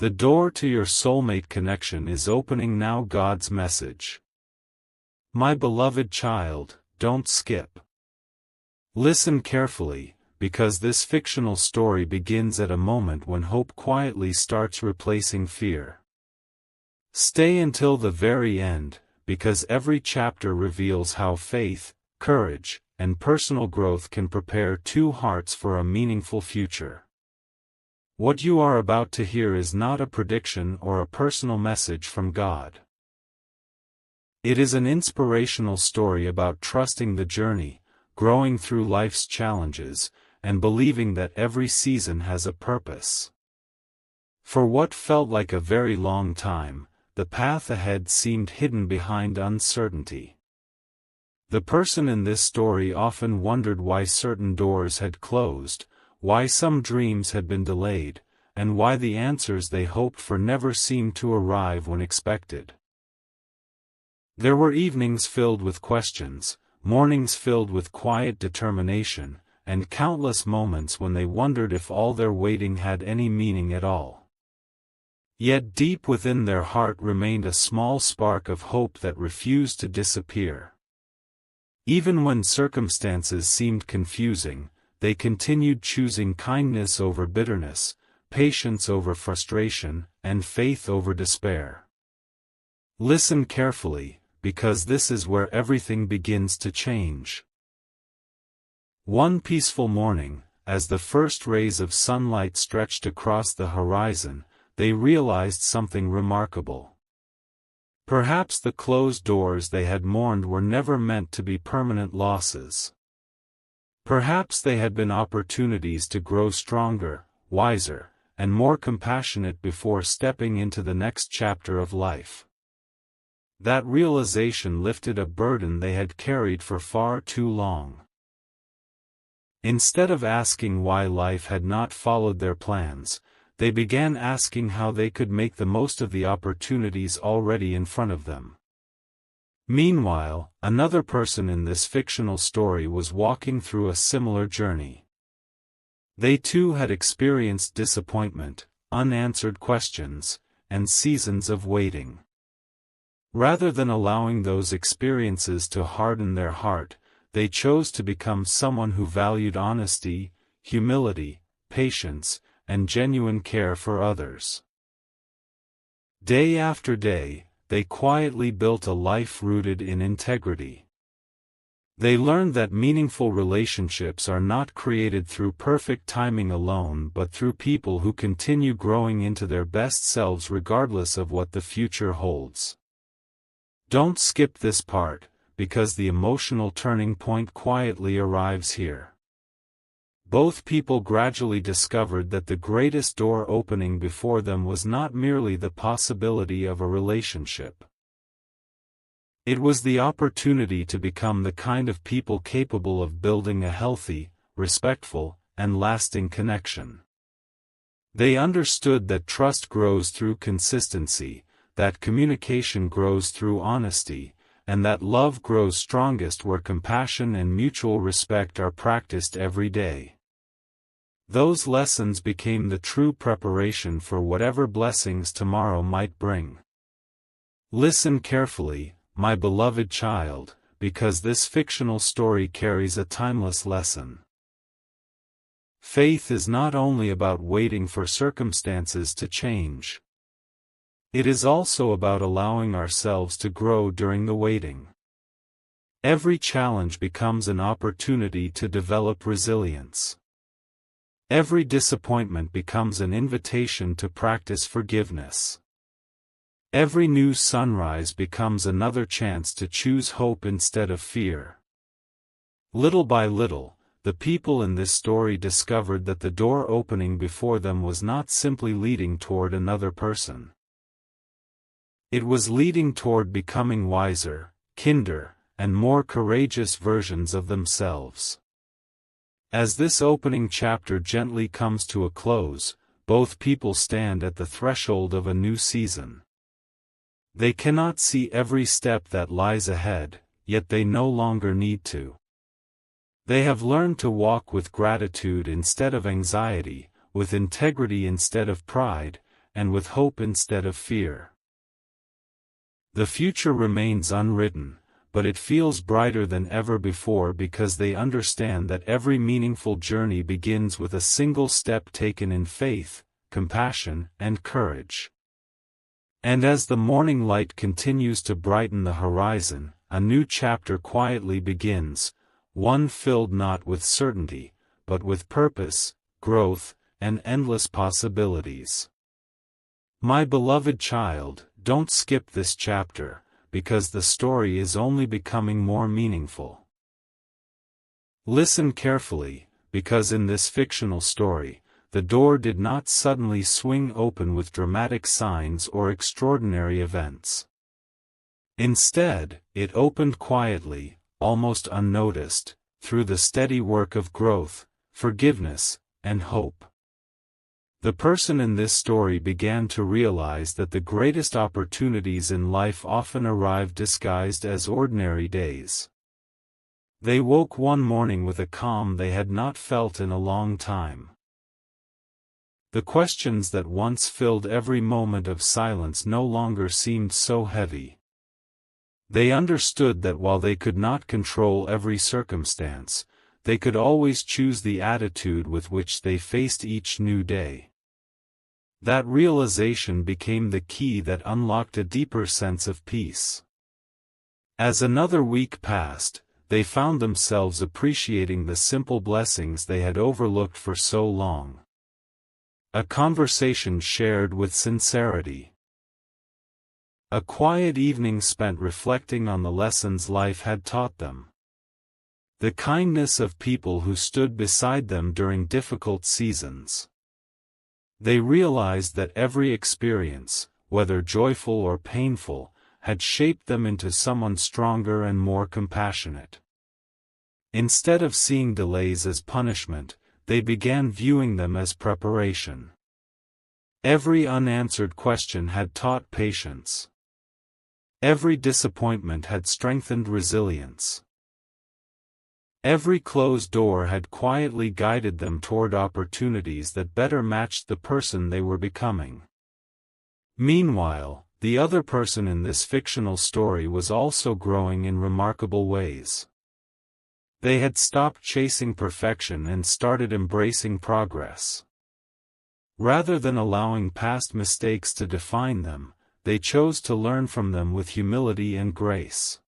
The door to your soulmate connection is opening now. God's message. My beloved child, don't skip. Listen carefully, because this fictional story begins at a moment when hope quietly starts replacing fear. Stay until the very end, because every chapter reveals how faith, courage, and personal growth can prepare two hearts for a meaningful future. What you are about to hear is not a prediction or a personal message from God. It is an inspirational story about trusting the journey, growing through life's challenges, and believing that every season has a purpose. For what felt like a very long time, the path ahead seemed hidden behind uncertainty. The person in this story often wondered why certain doors had closed, why some dreams had been delayed, and why the answers they hoped for never seemed to arrive when expected. There were evenings filled with questions, mornings filled with quiet determination, and countless moments when they wondered if all their waiting had any meaning at all. Yet deep within their heart remained a small spark of hope that refused to disappear. Even when circumstances seemed confusing, they continued choosing kindness over bitterness, patience over frustration, and faith over despair. Listen carefully, because this is where everything begins to change. One peaceful morning, as the first rays of sunlight stretched across the horizon, they realized something remarkable. Perhaps the closed doors they had mourned were never meant to be permanent losses. Perhaps they had been opportunities to grow stronger, wiser, and more compassionate before stepping into the next chapter of life. That realization lifted a burden they had carried for far too long. Instead of asking why life had not followed their plans, they began asking how they could make the most of the opportunities already in front of them. Meanwhile, another person in this fictional story was walking through a similar journey. They too had experienced disappointment, unanswered questions, and seasons of waiting. Rather than allowing those experiences to harden their heart, they chose to become someone who valued honesty, humility, patience, and genuine care for others. Day after day, they quietly built a life rooted in integrity. They learned that meaningful relationships are not created through perfect timing alone but through people who continue growing into their best selves regardless of what the future holds. Don't skip this part, because the emotional turning point quietly arrives here. Both people gradually discovered that the greatest door opening before them was not merely the possibility of a relationship. It was the opportunity to become the kind of people capable of building a healthy, respectful, and lasting connection. They understood that trust grows through consistency, that communication grows through honesty, and that love grows strongest where compassion and mutual respect are practiced every day. Those lessons became the true preparation for whatever blessings tomorrow might bring. Listen carefully, my beloved child, because this fictional story carries a timeless lesson. Faith is not only about waiting for circumstances to change. It is also about allowing ourselves to grow during the waiting. Every challenge becomes an opportunity to develop resilience. Every disappointment becomes an invitation to practice forgiveness. Every new sunrise becomes another chance to choose hope instead of fear. Little by little, the people in this story discovered that the door opening before them was not simply leading toward another person. It was leading toward becoming wiser, kinder, and more courageous versions of themselves. As this opening chapter gently comes to a close, both people stand at the threshold of a new season. They cannot see every step that lies ahead, yet they no longer need to. They have learned to walk with gratitude instead of anxiety, with integrity instead of pride, and with hope instead of fear. The future remains unwritten, but it feels brighter than ever before because they understand that every meaningful journey begins with a single step taken in faith, compassion, and courage. And as the morning light continues to brighten the horizon, a new chapter quietly begins, one filled not with certainty, but with purpose, growth, and endless possibilities. My beloved child, don't skip this chapter, because the story is only becoming more meaningful. Listen carefully, because in this fictional story, the door did not suddenly swing open with dramatic signs or extraordinary events. Instead, it opened quietly, almost unnoticed, through the steady work of growth, forgiveness, and hope. The person in this story began to realize that the greatest opportunities in life often arrive disguised as ordinary days. They woke one morning with a calm they had not felt in a long time. The questions that once filled every moment of silence no longer seemed so heavy. They understood that while they could not control every circumstance, they could always choose the attitude with which they faced each new day. That realization became the key that unlocked a deeper sense of peace. As another week passed, they found themselves appreciating the simple blessings they had overlooked for so long. A conversation shared with sincerity. A quiet evening spent reflecting on the lessons life had taught them. The kindness of people who stood beside them during difficult seasons. They realized that every experience, whether joyful or painful, had shaped them into someone stronger and more compassionate. Instead of seeing delays as punishment, they began viewing them as preparation. Every unanswered question had taught patience. Every disappointment had strengthened resilience. Every closed door had quietly guided them toward opportunities that better matched the person they were becoming. Meanwhile, the other person in this fictional story was also growing in remarkable ways. They had stopped chasing perfection and started embracing progress. Rather than allowing past mistakes to define them, they chose to learn from them with humility and grace.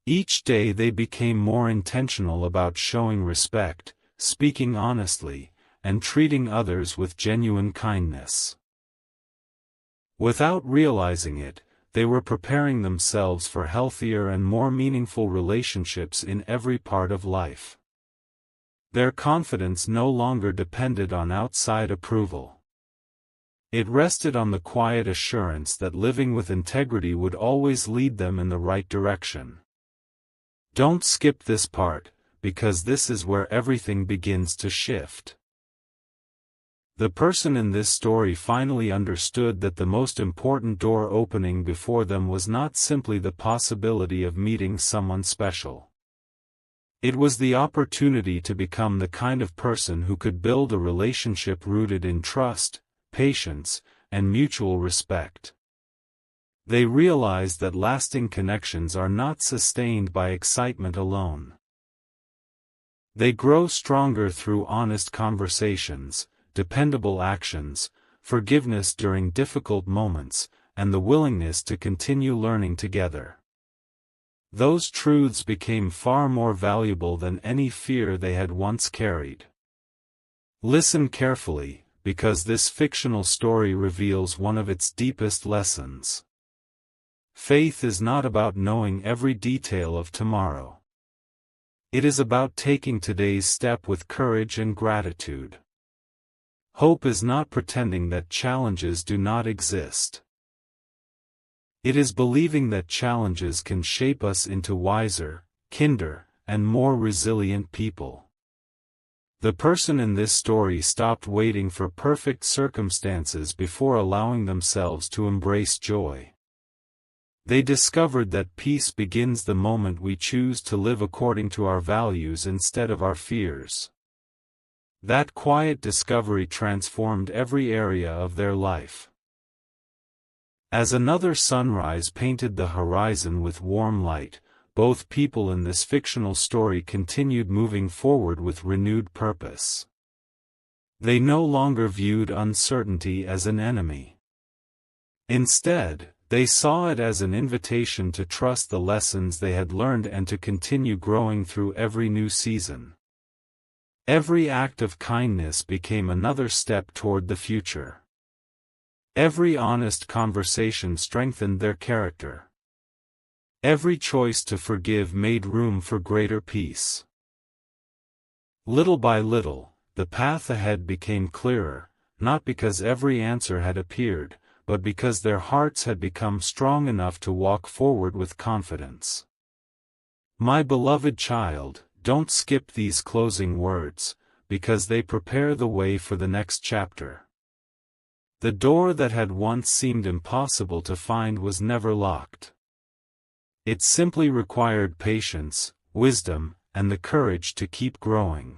Each day they became more intentional about showing respect, speaking honestly, and treating others with genuine kindness. Without realizing it, they were preparing themselves for healthier and more meaningful relationships in every part of life. Their confidence no longer depended on outside approval. It rested on the quiet assurance that living with integrity would always lead them in the right direction. Don't skip this part, because this is where everything begins to shift. The person in this story finally understood that the most important door opening before them was not simply the possibility of meeting someone special. It was the opportunity to become the kind of person who could build a relationship rooted in trust, patience, and mutual respect. They realized that lasting connections are not sustained by excitement alone. They grow stronger through honest conversations, dependable actions, forgiveness during difficult moments, and the willingness to continue learning together. Those truths became far more valuable than any fear they had once carried. Listen carefully, because this fictional story reveals one of its deepest lessons. Faith is not about knowing every detail of tomorrow. It is about taking today's step with courage and gratitude. Hope is not pretending that challenges do not exist. It is believing that challenges can shape us into wiser, kinder, and more resilient people. The person in this story stopped waiting for perfect circumstances before allowing themselves to embrace joy. They discovered that peace begins the moment we choose to live according to our values instead of our fears. That quiet discovery transformed every area of their life. As another sunrise painted the horizon with warm light, both people in this fictional story continued moving forward with renewed purpose. They no longer viewed uncertainty as an enemy. Instead, they saw it as an invitation to trust the lessons they had learned and to continue growing through every new season. Every act of kindness became another step toward the future. Every honest conversation strengthened their character. Every choice to forgive made room for greater peace. Little by little, the path ahead became clearer, not because every answer had appeared, but because their hearts had become strong enough to walk forward with confidence. My beloved child, don't skip these closing words, because they prepare the way for the next chapter. The door that had once seemed impossible to find was never locked. It simply required patience, wisdom, and the courage to keep growing.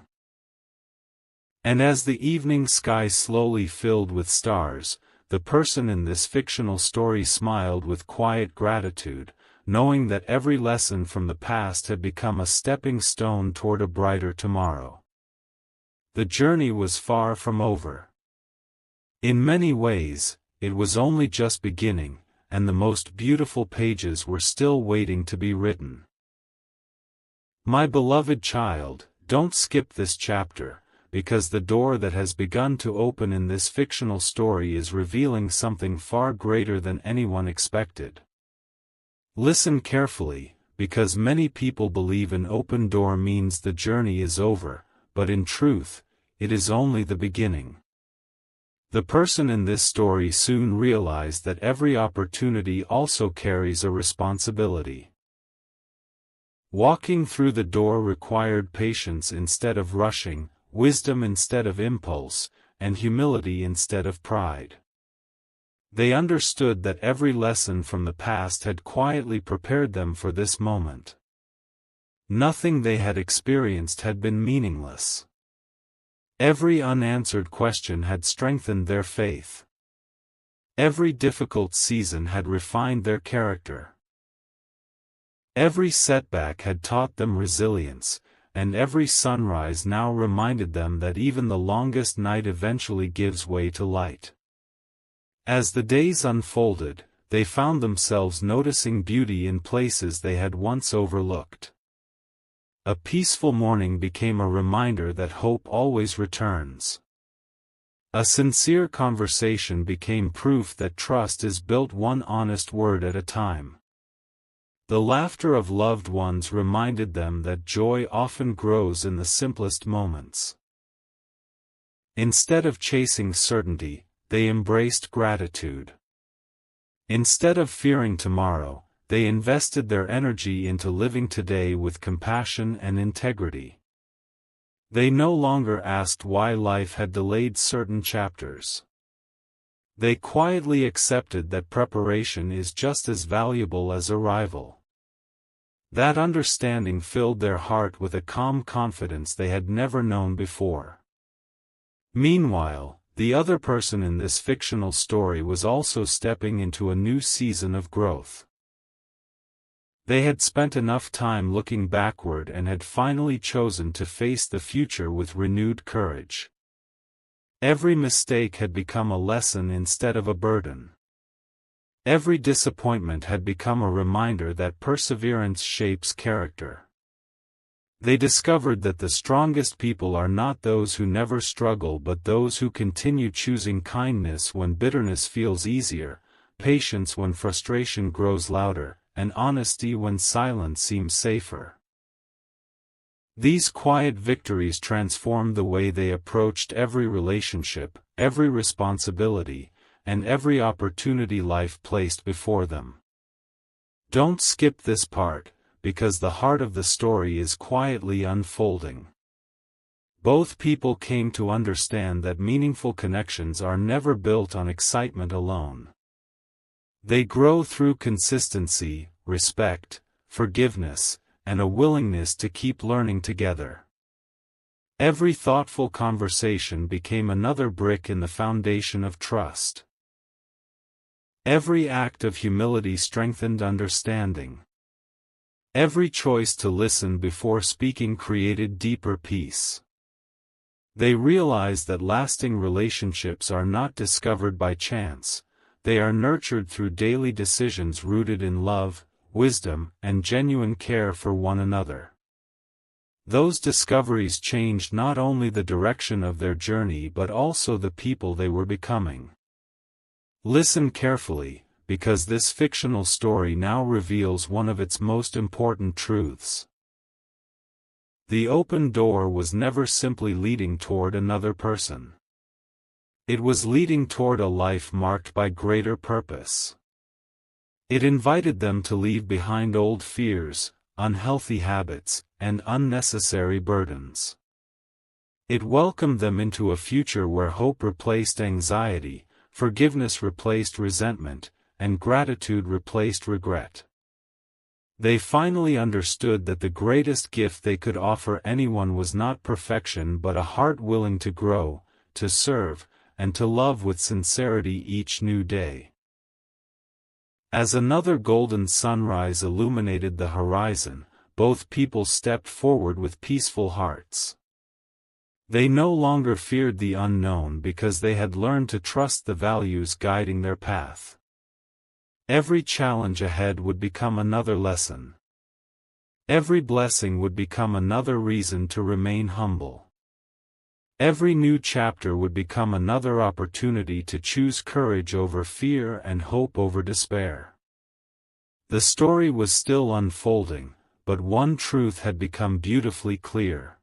And as the evening sky slowly filled with stars, the person in this fictional story smiled with quiet gratitude, knowing that every lesson from the past had become a stepping stone toward a brighter tomorrow. The journey was far from over. In many ways, it was only just beginning, and the most beautiful pages were still waiting to be written. My beloved child, don't skip this chapter, because the door that has begun to open in this fictional story is revealing something far greater than anyone expected. Listen carefully, because many people believe an open door means the journey is over, but in truth, it is only the beginning. The person in this story soon realized that every opportunity also carries a responsibility. Walking through the door required patience instead of rushing, wisdom instead of impulse, and humility instead of pride. They understood that every lesson from the past had quietly prepared them for this moment. Nothing they had experienced had been meaningless. Every unanswered question had strengthened their faith. Every difficult season had refined their character. Every setback had taught them resilience, and every sunrise now reminded them that even the longest night eventually gives way to light. As the days unfolded, they found themselves noticing beauty in places they had once overlooked. A peaceful morning became a reminder that hope always returns. A sincere conversation became proof that trust is built one honest word at a time. The laughter of loved ones reminded them that joy often grows in the simplest moments. Instead of chasing certainty, they embraced gratitude. Instead of fearing tomorrow, they invested their energy into living today with compassion and integrity. They no longer asked why life had delayed certain chapters. They quietly accepted that preparation is just as valuable as arrival. That understanding filled their heart with a calm confidence they had never known before. Meanwhile, the other person in this fictional story was also stepping into a new season of growth. They had spent enough time looking backward and had finally chosen to face the future with renewed courage. Every mistake had become a lesson instead of a burden. Every disappointment had become a reminder that perseverance shapes character. They discovered that the strongest people are not those who never struggle but those who continue choosing kindness when bitterness feels easier, patience when frustration grows louder, and honesty when silence seems safer. These quiet victories transformed the way they approached every relationship, every responsibility, and every opportunity life placed before them. Don't skip this part, because the heart of the story is quietly unfolding. Both people came to understand that meaningful connections are never built on excitement alone. They grow through consistency, respect, forgiveness, and a willingness to keep learning together. Every thoughtful conversation became another brick in the foundation of trust. Every act of humility strengthened understanding. Every choice to listen before speaking created deeper peace. They realized that lasting relationships are not discovered by chance, they are nurtured through daily decisions rooted in love, wisdom, and genuine care for one another. Those discoveries changed not only the direction of their journey but also the people they were becoming. Listen carefully, because this fictional story now reveals one of its most important truths. The open door was never simply leading toward another person. It was leading toward a life marked by greater purpose. It invited them to leave behind old fears, unhealthy habits, and unnecessary burdens. It welcomed them into a future where hope replaced anxiety, forgiveness replaced resentment, and gratitude replaced regret. They finally understood that the greatest gift they could offer anyone was not perfection but a heart willing to grow, to serve, and to love with sincerity each new day. As another golden sunrise illuminated the horizon, both people stepped forward with peaceful hearts. They no longer feared the unknown because they had learned to trust the values guiding their path. Every challenge ahead would become another lesson. Every blessing would become another reason to remain humble. Every new chapter would become another opportunity to choose courage over fear and hope over despair. The story was still unfolding, but one truth had become beautifully clear.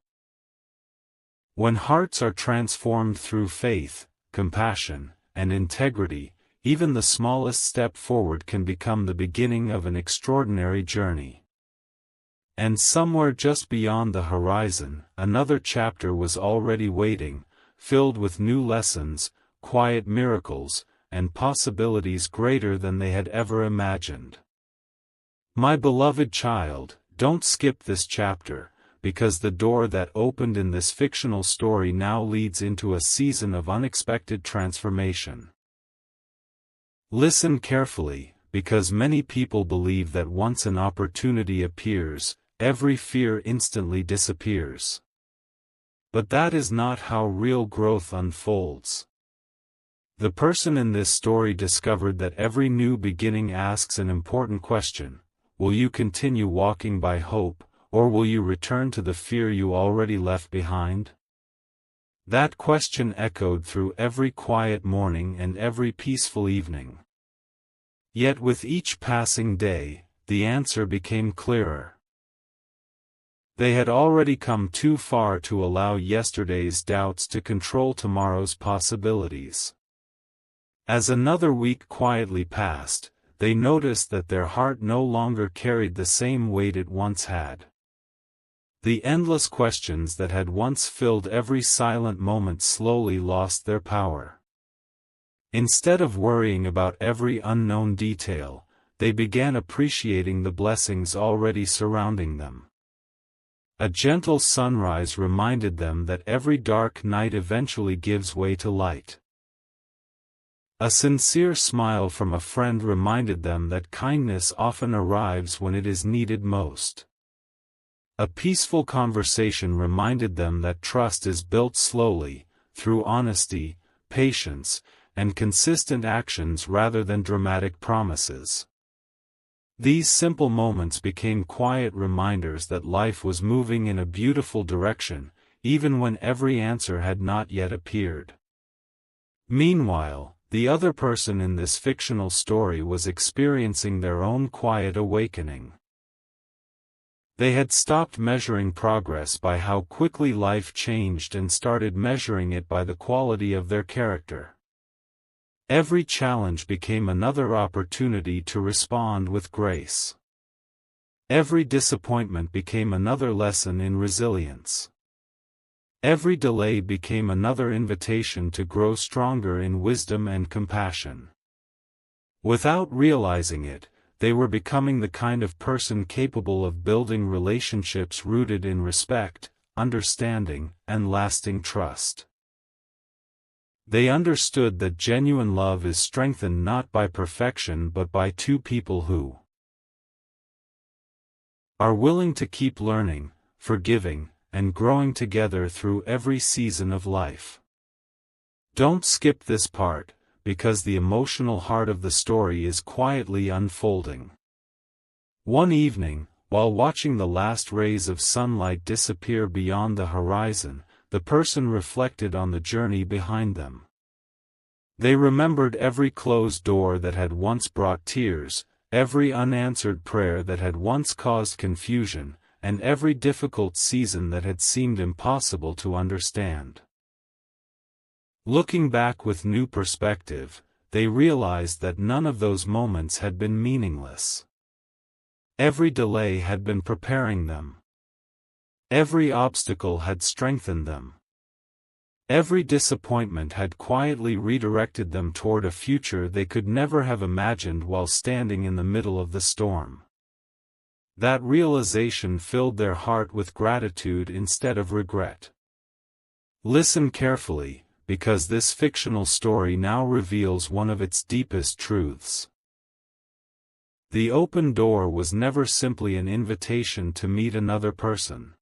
When hearts are transformed through faith, compassion, and integrity, even the smallest step forward can become the beginning of an extraordinary journey. And somewhere just beyond the horizon, another chapter was already waiting, filled with new lessons, quiet miracles, and possibilities greater than they had ever imagined. My beloved child, don't skip this chapter, because the door that opened in this fictional story now leads into a season of unexpected transformation. Listen carefully, because many people believe that once an opportunity appears, every fear instantly disappears. But that is not how real growth unfolds. The person in this story discovered that every new beginning asks an important question: will you continue walking by hope, or will you return to the fear you already left behind? That question echoed through every quiet morning and every peaceful evening. Yet with each passing day, the answer became clearer. They had already come too far to allow yesterday's doubts to control tomorrow's possibilities. As another week quietly passed, they noticed that their heart no longer carried the same weight it once had. The endless questions that had once filled every silent moment slowly lost their power. Instead of worrying about every unknown detail, they began appreciating the blessings already surrounding them. A gentle sunrise reminded them that every dark night eventually gives way to light. A sincere smile from a friend reminded them that kindness often arrives when it is needed most. A peaceful conversation reminded them that trust is built slowly, through honesty, patience, and consistent actions rather than dramatic promises. These simple moments became quiet reminders that life was moving in a beautiful direction, even when every answer had not yet appeared. Meanwhile, the other person in this fictional story was experiencing their own quiet awakening. They had stopped measuring progress by how quickly life changed and started measuring it by the quality of their character. Every challenge became another opportunity to respond with grace. Every disappointment became another lesson in resilience. Every delay became another invitation to grow stronger in wisdom and compassion. Without realizing it, they were becoming the kind of person capable of building relationships rooted in respect, understanding, and lasting trust. They understood that genuine love is strengthened not by perfection but by two people who are willing to keep learning, forgiving, and growing together through every season of life. Don't skip this part, because the emotional heart of the story is quietly unfolding. One evening, while watching the last rays of sunlight disappear beyond the horizon, the person reflected on the journey behind them. They remembered every closed door that had once brought tears, every unanswered prayer that had once caused confusion, and every difficult season that had seemed impossible to understand. Looking back with new perspective, they realized that none of those moments had been meaningless. Every delay had been preparing them. Every obstacle had strengthened them. Every disappointment had quietly redirected them toward a future they could never have imagined while standing in the middle of the storm. That realization filled their heart with gratitude instead of regret. Listen carefully, because this fictional story now reveals one of its deepest truths. The open door was never simply an invitation to meet another person.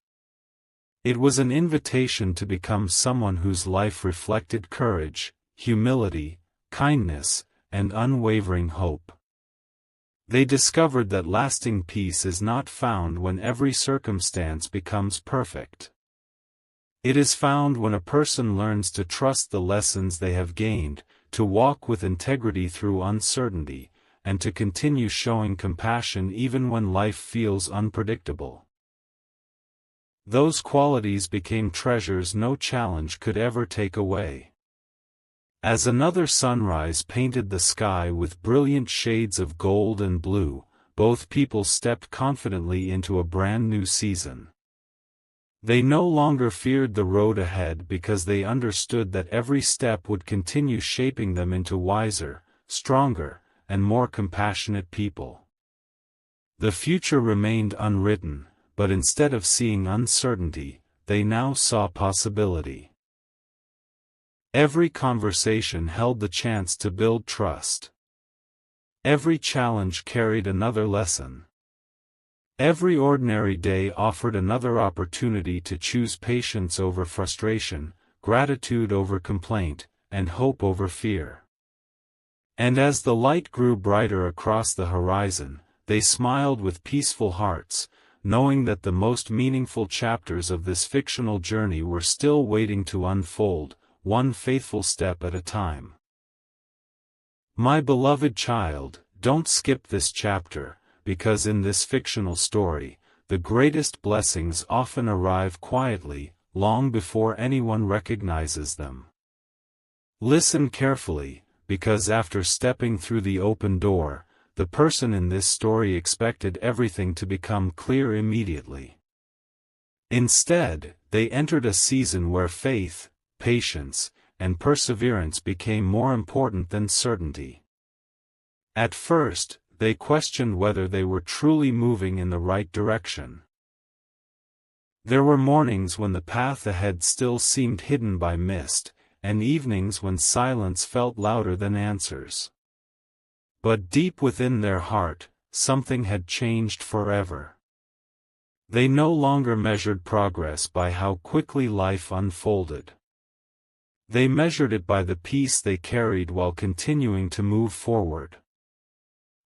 It was an invitation to become someone whose life reflected courage, humility, kindness, and unwavering hope. They discovered that lasting peace is not found when every circumstance becomes perfect. It is found when a person learns to trust the lessons they have gained, to walk with integrity through uncertainty, and to continue showing compassion even when life feels unpredictable. Those qualities became treasures no challenge could ever take away. As another sunrise painted the sky with brilliant shades of gold and blue, both people stepped confidently into a brand new season. They no longer feared the road ahead because they understood that every step would continue shaping them into wiser, stronger, and more compassionate people. The future remained unwritten, but instead of seeing uncertainty, they now saw possibility. Every conversation held the chance to build trust. Every challenge carried another lesson. Every ordinary day offered another opportunity to choose patience over frustration, gratitude over complaint, and hope over fear. And as the light grew brighter across the horizon, they smiled with peaceful hearts, knowing that the most meaningful chapters of this fictional journey were still waiting to unfold, one faithful step at a time. My beloved child, don't skip this chapter, because in this fictional story, the greatest blessings often arrive quietly, long before anyone recognizes them. Listen carefully, because after stepping through the open door, the person in this story expected everything to become clear immediately. Instead, they entered a season where faith, patience, and perseverance became more important than certainty. At first, they questioned whether they were truly moving in the right direction. There were mornings when the path ahead still seemed hidden by mist, and evenings when silence felt louder than answers. But deep within their heart, something had changed forever. They no longer measured progress by how quickly life unfolded. They measured it by the peace they carried while continuing to move forward.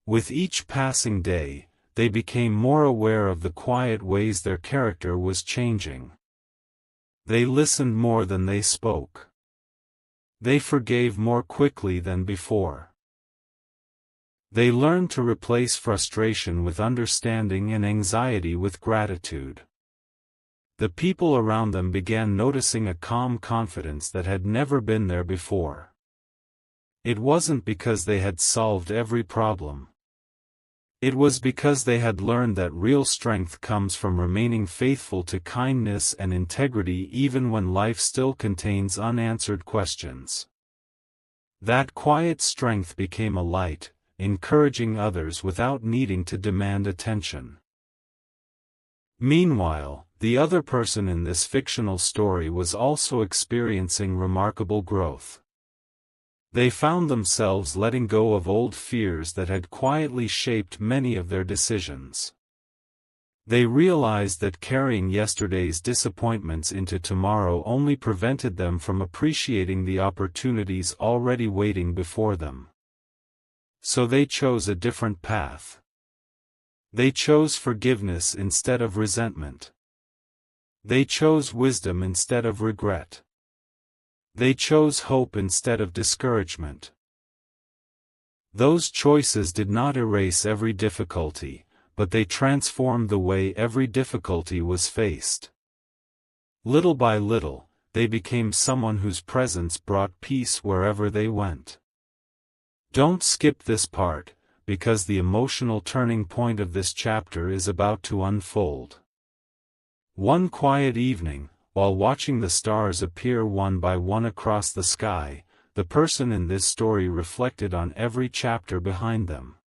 With each passing day, they became more aware of the quiet ways their character was changing. They listened more than they spoke. They forgave more quickly than before. They learned to replace frustration with understanding and anxiety with gratitude. The people around them began noticing a calm confidence that had never been there before. It wasn't because they had solved every problem. It was because they had learned that real strength comes from remaining faithful to kindness and integrity even when life still contains unanswered questions. That quiet strength became a light, encouraging others without needing to demand attention. Meanwhile, the other person in this fictional story was also experiencing remarkable growth. They found themselves letting go of old fears that had quietly shaped many of their decisions. They realized that carrying yesterday's disappointments into tomorrow only prevented them from appreciating the opportunities already waiting before them. So they chose a different path. They chose forgiveness instead of resentment. They chose wisdom instead of regret. They chose hope instead of discouragement. Those choices did not erase every difficulty, but they transformed the way every difficulty was faced. Little by little, they became someone whose presence brought peace wherever they went. Don't skip this part, because the emotional turning point of this chapter is about to unfold. One quiet evening, while watching the stars appear one by one across the sky, the person in this story reflected on every chapter behind them.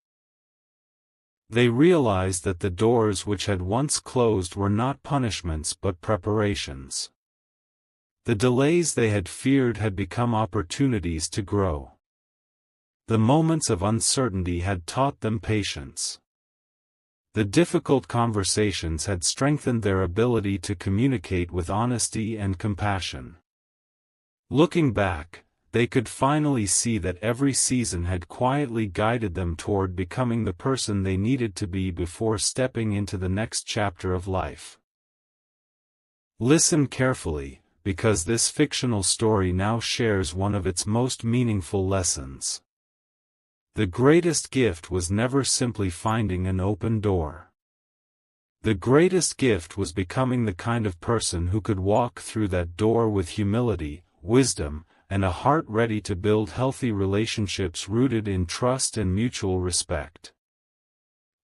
They realized that the doors which had once closed were not punishments but preparations. The delays they had feared had become opportunities to grow. The moments of uncertainty had taught them patience. The difficult conversations had strengthened their ability to communicate with honesty and compassion. Looking back, they could finally see that every season had quietly guided them toward becoming the person they needed to be before stepping into the next chapter of life. Listen carefully, because this fictional story now shares one of its most meaningful lessons. The greatest gift was never simply finding an open door. The greatest gift was becoming the kind of person who could walk through that door with humility, wisdom, and a heart ready to build healthy relationships rooted in trust and mutual respect.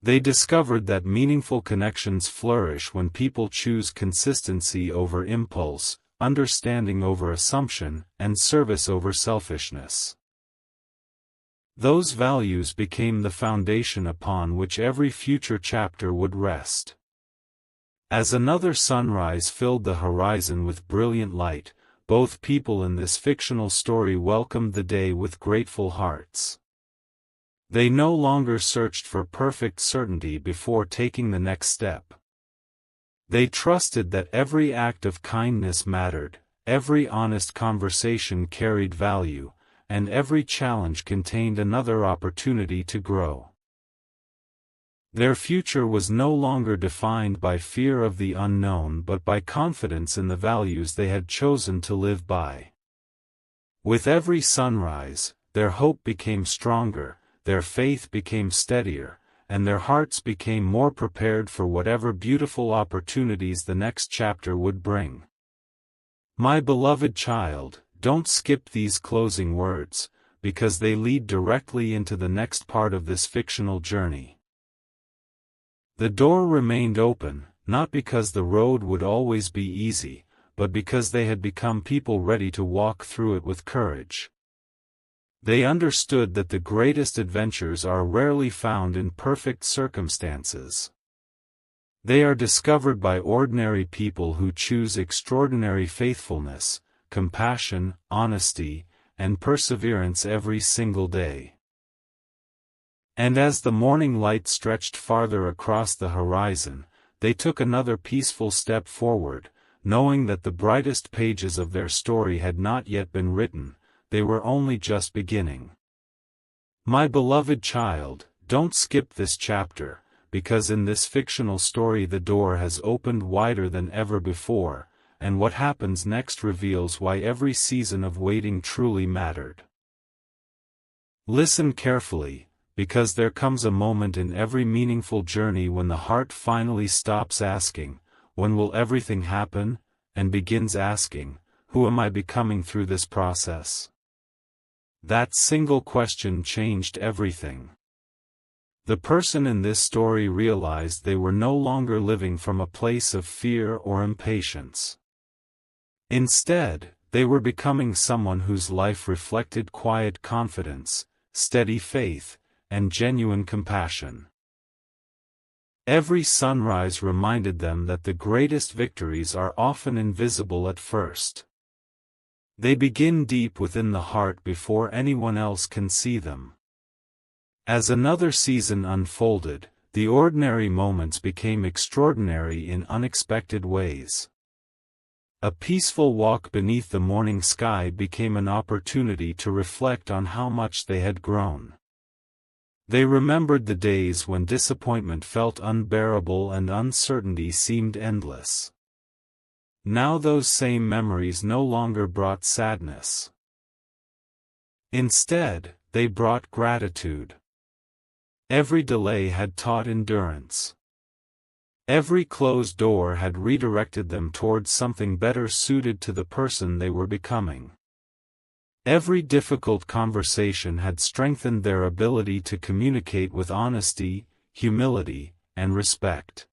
They discovered that meaningful connections flourish when people choose consistency over impulse, understanding over assumption, and service over selfishness. Those values became the foundation upon which every future chapter would rest. As another sunrise filled the horizon with brilliant light, both people in this fictional story welcomed the day with grateful hearts. They no longer searched for perfect certainty before taking the next step. They trusted that every act of kindness mattered, every honest conversation carried value, and every challenge contained another opportunity to grow. Their future was no longer defined by fear of the unknown but by confidence in the values they had chosen to live by. With every sunrise, their hope became stronger, their faith became steadier, and their hearts became more prepared for whatever beautiful opportunities the next chapter would bring. My beloved child, don't skip these closing words, because they lead directly into the next part of this fictional journey. The door remained open, not because the road would always be easy, but because they had become people ready to walk through it with courage. They understood that the greatest adventures are rarely found in perfect circumstances. They are discovered by ordinary people who choose extraordinary faithfulness, compassion, honesty, and perseverance every single day. And as the morning light stretched farther across the horizon, they took another peaceful step forward, knowing that the brightest pages of their story had not yet been written, they were only just beginning. My beloved child, don't skip this chapter, because in this fictional story the door has opened wider than ever before, and what happens next reveals why every season of waiting truly mattered. Listen carefully, because there comes a moment in every meaningful journey when the heart finally stops asking, "When will everything happen?" and begins asking, "Who am I becoming through this process?" That single question changed everything. The person in this story realized they were no longer living from a place of fear or impatience. Instead, they were becoming someone whose life reflected quiet confidence, steady faith, and genuine compassion. Every sunrise reminded them that the greatest victories are often invisible at first. They begin deep within the heart before anyone else can see them. As another season unfolded, the ordinary moments became extraordinary in unexpected ways. A peaceful walk beneath the morning sky became an opportunity to reflect on how much they had grown. They remembered the days when disappointment felt unbearable and uncertainty seemed endless. Now those same memories no longer brought sadness. Instead, they brought gratitude. Every delay had taught endurance. Every closed door had redirected them towards something better suited to the person they were becoming. Every difficult conversation had strengthened their ability to communicate with honesty, humility, and respect.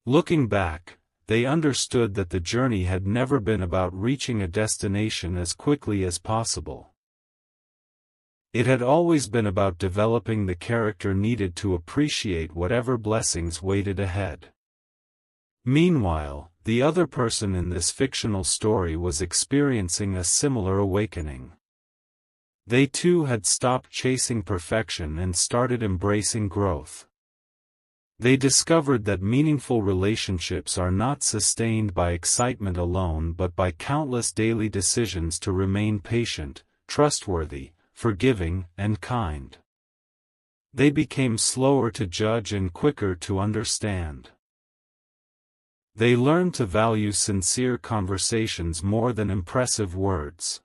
Looking back, they understood that the journey had never been about reaching a destination as quickly as possible. It had always been about developing the character needed to appreciate whatever blessings waited ahead. Meanwhile, the other person in this fictional story was experiencing a similar awakening. They too had stopped chasing perfection and started embracing growth. They discovered that meaningful relationships are not sustained by excitement alone but by countless daily decisions to remain patient, trustworthy, forgiving, and kind. They became slower to judge and quicker to understand. They learned to value sincere conversations more than impressive words.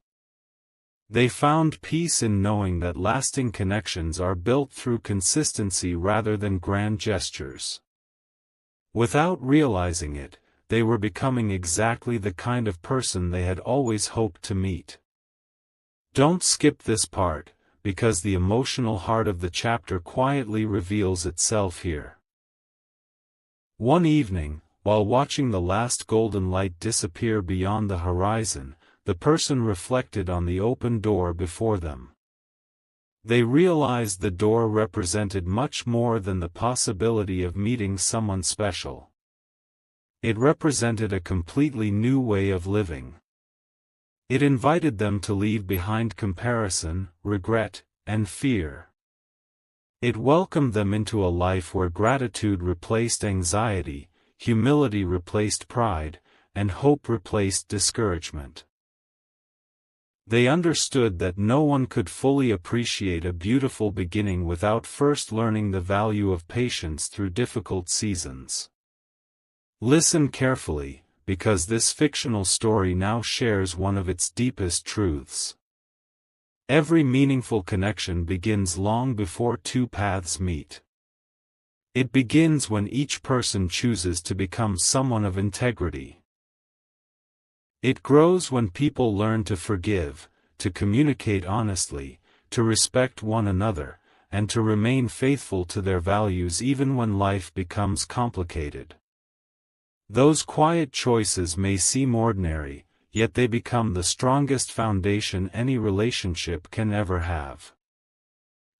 They found peace in knowing that lasting connections are built through consistency rather than grand gestures. Without realizing it, they were becoming exactly the kind of person they had always hoped to meet. Don't skip this part, because the emotional heart of the chapter quietly reveals itself here. One evening, while watching the last golden light disappear beyond the horizon, the person reflected on the open door before them. They realized the door represented much more than the possibility of meeting someone special. It represented a completely new way of living. It invited them to leave behind comparison, regret, and fear. It welcomed them into a life where gratitude replaced anxiety, humility replaced pride, and hope replaced discouragement. They understood that no one could fully appreciate a beautiful beginning without first learning the value of patience through difficult seasons. Listen carefully, because this fictional story now shares one of its deepest truths. Every meaningful connection begins long before two paths meet. It begins when each person chooses to become someone of integrity. It grows when people learn to forgive, to communicate honestly, to respect one another, and to remain faithful to their values even when life becomes complicated. Those quiet choices may seem ordinary, yet they become the strongest foundation any relationship can ever have.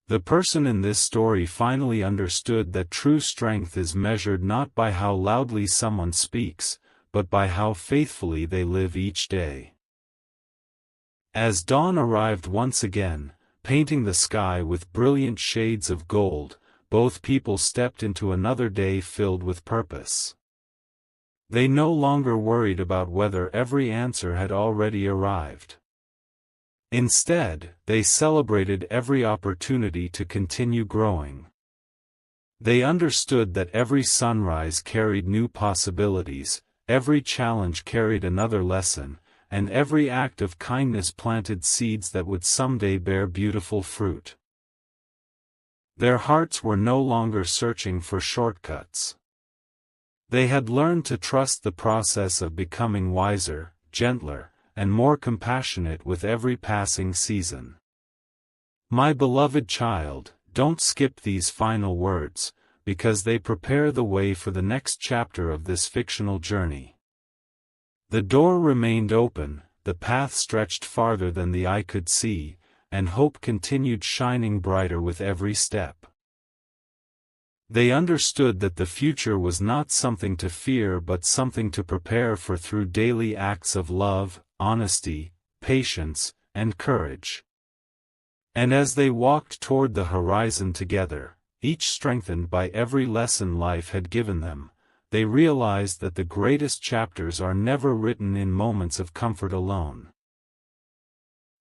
The person in this story finally understood that true strength is measured not by how loudly someone speaks, but by how faithfully they live each day. As dawn arrived once again, painting the sky with brilliant shades of gold, both people stepped into another day filled with purpose. They no longer worried about whether every answer had already arrived. Instead, they celebrated every opportunity to continue growing. They understood that every sunrise carried new possibilities, every challenge carried another lesson, and every act of kindness planted seeds that would someday bear beautiful fruit. Their hearts were no longer searching for shortcuts. They had learned to trust the process of becoming wiser, gentler, and more compassionate with every passing season. My beloved child, don't skip these final words, because they prepare the way for the next chapter of this fictional journey. The door remained open, the path stretched farther than the eye could see, and hope continued shining brighter with every step. They understood that the future was not something to fear but something to prepare for through daily acts of love, honesty, patience, and courage. And as they walked toward the horizon together, each strengthened by every lesson life had given them, they realized that the greatest chapters are never written in moments of comfort alone.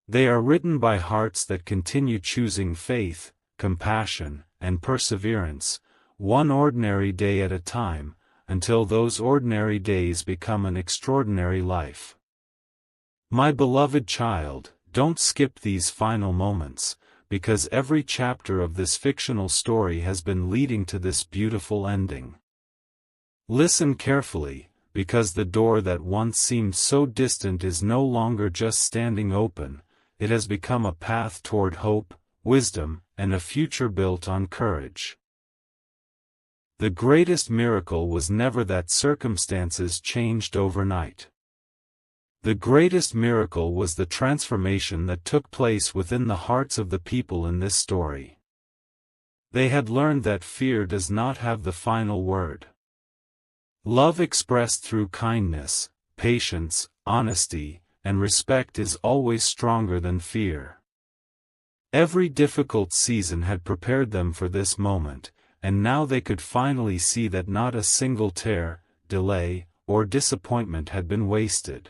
They are written by hearts that continue choosing faith, compassion, and perseverance, one ordinary day at a time, until those ordinary days become an extraordinary life. My beloved child, don't skip these final moments, because every chapter of this fictional story has been leading to this beautiful ending. Listen carefully, because the door that once seemed so distant is no longer just standing open, it has become a path toward hope, wisdom, and a future built on courage. The greatest miracle was never that circumstances changed overnight. The greatest miracle was the transformation that took place within the hearts of the people in this story. They had learned that fear does not have the final word. Love expressed through kindness, patience, honesty, and respect is always stronger than fear. Every difficult season had prepared them for this moment, and now they could finally see that not a single tear, delay, or disappointment had been wasted.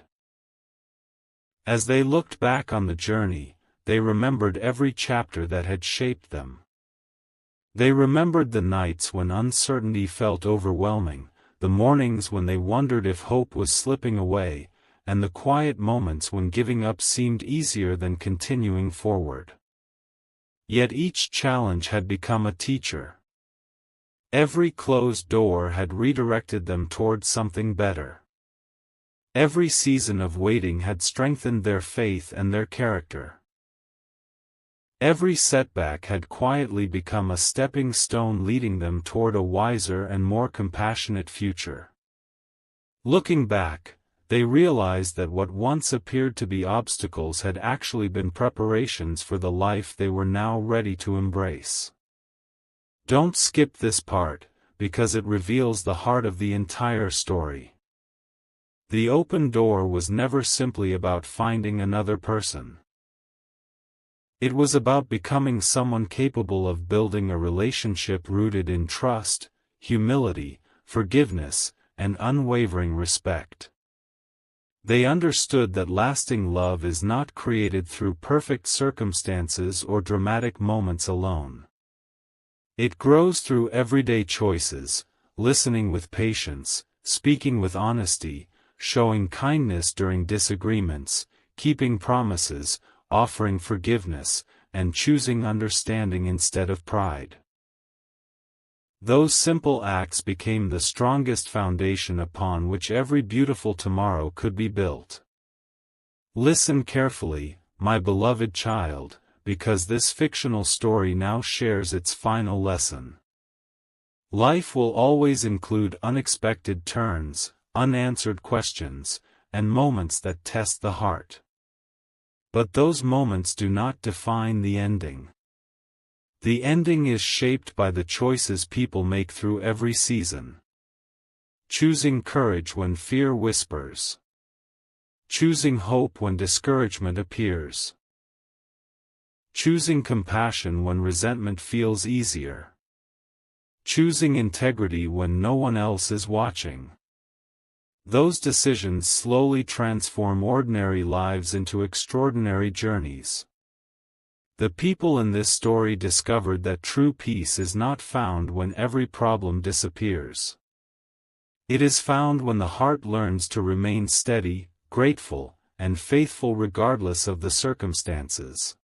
As they looked back on the journey, they remembered every chapter that had shaped them. They remembered the nights when uncertainty felt overwhelming, the mornings when they wondered if hope was slipping away, and the quiet moments when giving up seemed easier than continuing forward. Yet each challenge had become a teacher. Every closed door had redirected them toward something better. Every season of waiting had strengthened their faith and their character. Every setback had quietly become a stepping stone leading them toward a wiser and more compassionate future. Looking back, they realized that what once appeared to be obstacles had actually been preparations for the life they were now ready to embrace. Don't skip this part, because it reveals the heart of the entire story. The open door was never simply about finding another person. It was about becoming someone capable of building a relationship rooted in trust, humility, forgiveness, and unwavering respect. They understood that lasting love is not created through perfect circumstances or dramatic moments alone. It grows through everyday choices, listening with patience, speaking with honesty, showing kindness during disagreements, keeping promises, offering forgiveness, and choosing understanding instead of pride. Those simple acts became the strongest foundation upon which every beautiful tomorrow could be built. Listen carefully, my beloved child, because this fictional story now shares its final lesson. Life will always include unexpected turns, unanswered questions, and moments that test the heart. But those moments do not define the ending. The ending is shaped by the choices people make through every season. Choosing courage when fear whispers. Choosing hope when discouragement appears. Choosing compassion when resentment feels easier. Choosing integrity when no one else is watching. Those decisions slowly transform ordinary lives into extraordinary journeys. The people in this story discovered that true peace is not found when every problem disappears. It is found when the heart learns to remain steady, grateful, and faithful regardless of the circumstances.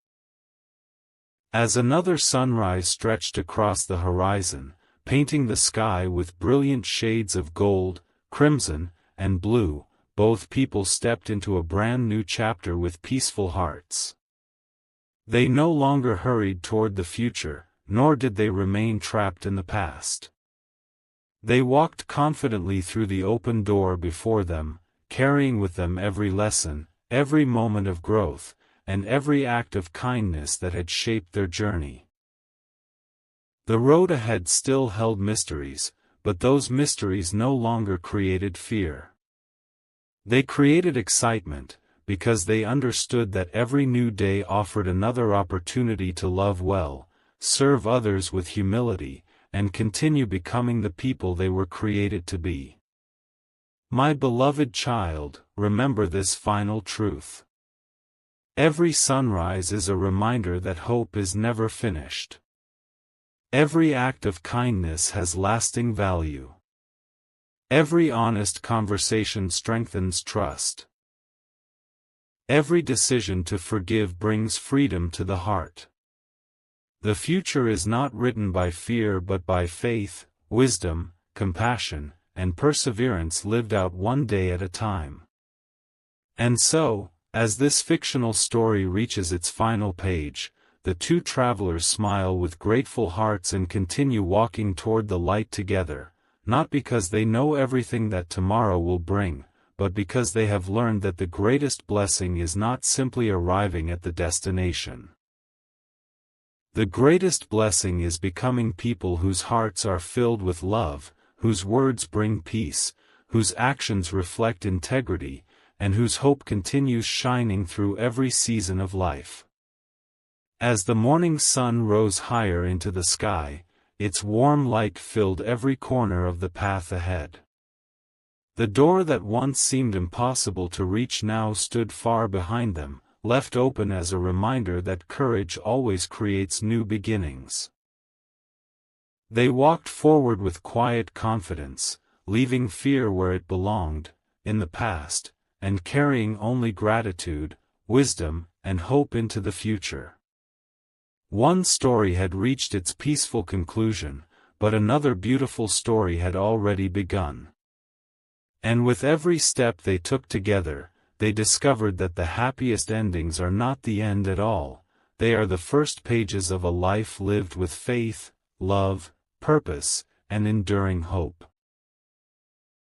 As another sunrise stretched across the horizon, painting the sky with brilliant shades of gold, crimson, and blue, both people stepped into a brand new chapter with peaceful hearts. They no longer hurried toward the future, nor did they remain trapped in the past. They walked confidently through the open door before them, carrying with them every lesson, every moment of growth, and every act of kindness that had shaped their journey. The road ahead still held mysteries, but those mysteries no longer created fear. They created excitement, because they understood that every new day offered another opportunity to love well, serve others with humility, and continue becoming the people they were created to be. My beloved child, remember this final truth. Every sunrise is a reminder that hope is never finished. Every act of kindness has lasting value. Every honest conversation strengthens trust. Every decision to forgive brings freedom to the heart. The future is not written by fear but by faith, wisdom, compassion, and perseverance lived out one day at a time. And so, as this fictional story reaches its final page, the two travelers smile with grateful hearts and continue walking toward the light together, not because they know everything that tomorrow will bring, but because they have learned that the greatest blessing is not simply arriving at the destination. The greatest blessing is becoming people whose hearts are filled with love, whose words bring peace, whose actions reflect integrity, and whose hope continues shining through every season of life. As the morning sun rose higher into the sky, its warm light filled every corner of the path ahead. The door that once seemed impossible to reach now stood far behind them, left open as a reminder that courage always creates new beginnings. They walked forward with quiet confidence, leaving fear where it belonged, in the past, and carrying only gratitude, wisdom, and hope into the future. One story had reached its peaceful conclusion, but another beautiful story had already begun. And with every step they took together, they discovered that the happiest endings are not the end at all, they are the first pages of a life lived with faith, love, purpose, and enduring hope.